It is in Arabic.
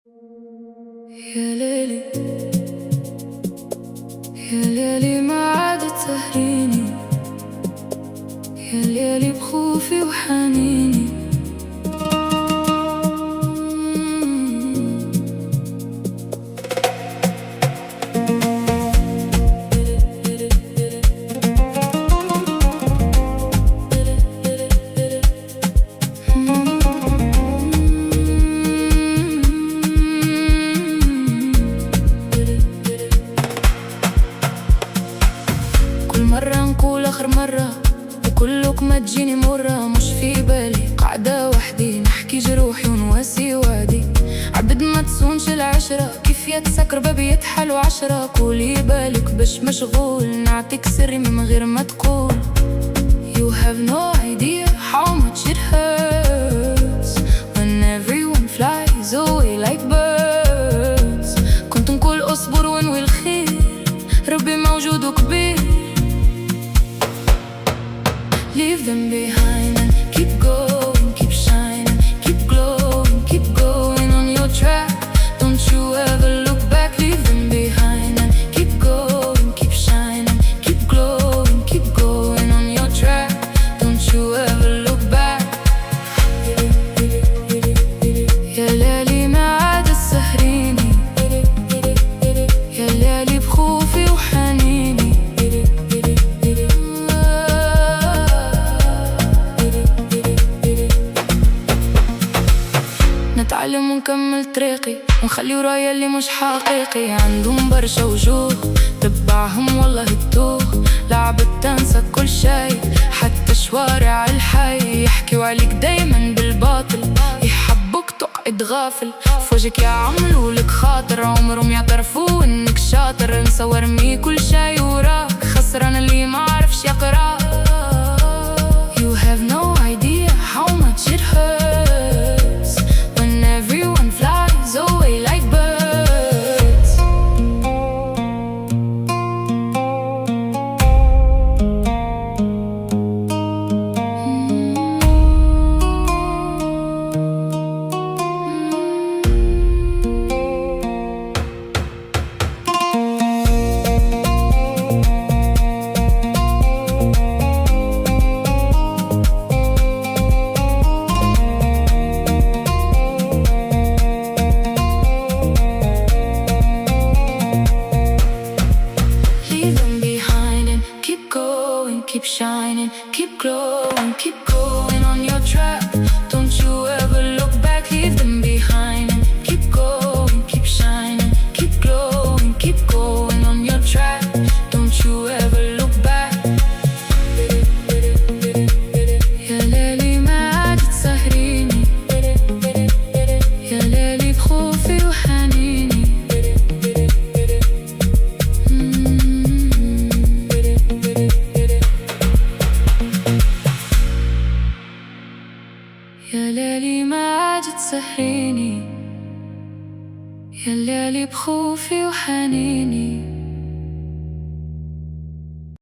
يا ليلي يا ليلي ما عاد تسهريني، يا ليلي بخوفي وحنيني. كل مرة نقول آخر مرة وكلك ما تجيني مرة، مش في بالي قاعدة وحدي نحكي جروحي ونواسي وادي. عبد ما تصونش العشرة كيف يتسكر بابي يتحل عشرة. قولي بالك باش مشغول نعطيك سري من غير ما تقول. You have no idea how much it hurts when everyone flies away like birds. كنت نقول اصبر ونوي الخير، ربي موجود وكبير. Leave them behind and keep going, keep shining, keep glowing, keep going on your track. Don't you ever look back. Leave them behind and keep going, keep shining, keep glowing, keep going on your track. Don't you ever look back. يا ليلي ما عاد تسهريني، يا ليلي بخوفي وحنيني. نتعلم ونكمل طريقي ونخلي ورايا اللي مش حقيقي. عندهم برشا وجوه تبعهم والله تدوخ، لعبة تنسى كل شي حتى شوارع الحي. يحكيوا عليك دايما بالباطل، يحبوك تقعد غافل. فوجك يعملولك خاطر، عمرهم يعترفوا انك شاطر. انسى وارمي كل شي وراك، خسران اللي ما عرفش يقرا. You have no idea how much it hurts when everyone flies away like birds. Keep shining, keep glowing, keep going on your track. Don't you ever look back. Leave them behind and keep going, keep shining, keep glowing, keep going on your track. Don't you ever look back. يا ليلي ما عاد تسهريني، يا ليلي بخوفي وحنيني. يا ليلي ما عاد تسهريني، يا ليلي بخوفي وحنيني.